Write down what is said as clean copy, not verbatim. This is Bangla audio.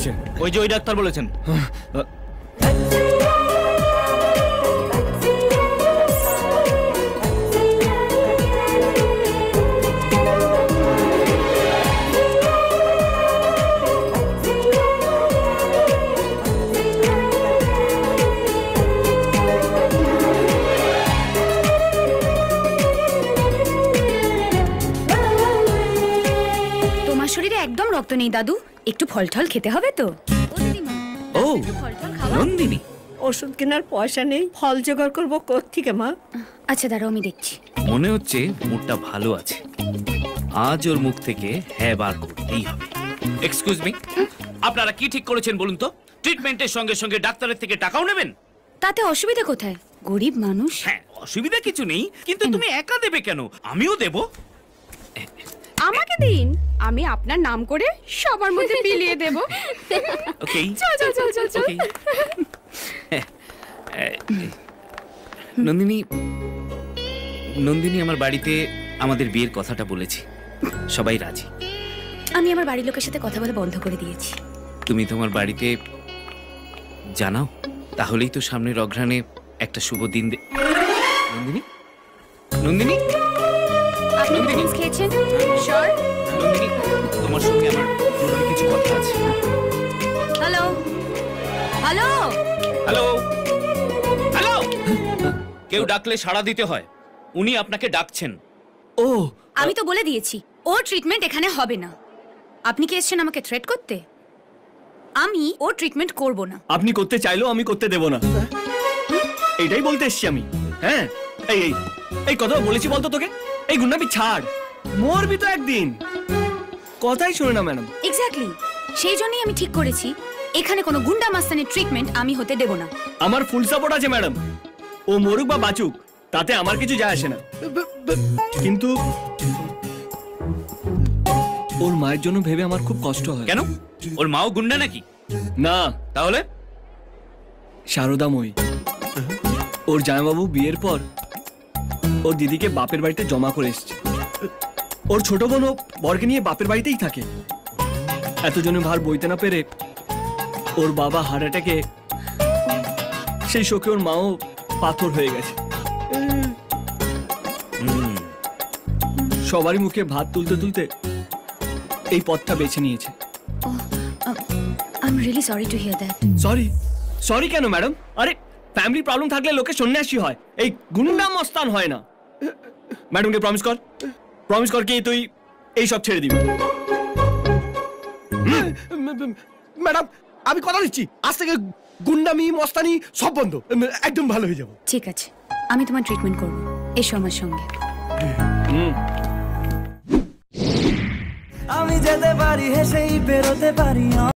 বলেছে? ওই যে ওই ডাক্তার বলেছেন। শরীরে একদম রক্ত নেই দাদু, একটু ফল টল খেতে হবে তো। ও নন্দিনী, ওষুধ কেনার পয়সা নেই, ফল জোগাড় করবো কোত্থেকে মা? আচ্ছা দাঁড়াও, আমি দেখছি। মনে হচ্ছে মুডটা ভালো আছে, আজ ওর মুখ থেকে হ্যাঁ বার করতেই হবে। এক্সকিউজ মি, আপনারা কি ঠিক করেছেন বলুন তো? ট্রিটমেন্টের সঙ্গে সঙ্গে ডাক্তারের থেকে টাকাও নেবেন? তাতে অসুবিধা কোথায়? গরিব মানুষ। হ্যাঁ, অসুবিধা কিছু নেই, কিন্তু তুমি একা দেবে কেন? আমিও দেব। আমাকে দিন, আমি আপনার নাম করে সবার মধ্যে বিলিয়ে দেব। ওকে, চল চল চল চল চল। নন্দিনী, নন্দিনী আমার বাড়িতে আমাদের বিয়ের কথাটা বলেছি, সবাই রাজি। আমি আমার বাড়ির লোকের সাথে কথা বলে বন্ধ করে দিয়েছি। তুমি তোমার বাড়িতে জানাও, তাহলেই তো সামনের অঘ্রাণে একটা শুভ দিন। নন্দিনী, নন্দিনী, আপনি ড্রিঙ্কস খেয়েছেন? শোর নন্দিনী, তোমার সঙ্গে আমার জরুরি কিছু কথা আছে। হ্যালো হ্যালো হ্যালো হ্যালো, কেউ ডাকলে সাড়া দিতে হয়, উনি আপনাকে ডাকছেন। ও, আমি তো বলে দিয়েছি ওর ট্রিটমেন্ট এখানে হবে না। আপনি কি এসেছেন আমাকে থ্রেট করতে? আমি ওর ট্রিটমেন্ট করব না। আপনি করতে চাইলেও আমি করতে দেব না, এইটাই বলতে এসছি আমি। হ্যাঁ, এই এই এই কথা বলেছি বলতো তোকে? এই গুন্ডামি ছাড়, মরবি তো একদিন। কথাই শুনে না ম্যাডাম। এক্স্যাক্টলি, সেই জন্যই আমি ঠিক করেছি এখানে কোনো গুন্ডা মাস্তানের ট্রিটমেন্ট আমি হতে দেব না। আমার ফুল সাপোর্ট আছে ম্যাডাম, ও মরুক বা বাঁচুক তাতে আমার কিছু যায় আসে না, কিন্তু ওর মায়ের জন্য ভেবে আমার খুব কষ্ট হয়। কেন? ওর মাও গুন্ডা নাকি? না, তাহলে? শারদাময়ী, ওর জামাইবাবু বিয়ের পর ওর দিদিকে বাপের বাড়িতে জমা করে এসছে। ওর ছোট বোনও বরকে নিয়ে বাপের বাড়িতেই থাকে। এতজনে ভার বইতে না পেরে ওর বাবা হার্ট অ্যাটাকে, সেই শোকে ওর মাও পাথর হয়ে গেছে। সবারই মুখে ভাত তুলতে তুলতে এই পথটা বেছে নিয়েছে। I am really sorry to hear that. Sorry? Sorry কেন ম্যাডাম? আরে ফ্যামিলি প্রবলেম থাকলে লোকে সন্ন্যাসী হয়, এই গুন্ডা মস্তান হয় না। ম্যাডামকে প্রমিস কর, প্রমিস কর কি তুই এই সব ছেড়ে দিবি। ম্যাডাম আমি কথা দিচ্ছি, আজ থেকে গুন্ডামি মস্তানি সব বন্ধ, একদম ভালো হয়ে যাব। ঠিক আছে, আমি তোমার ট্রিটমেন্ট করব, এসো আমার সঙ্গে। আমি যেতে পারি হেসেই বেরোতে পারি।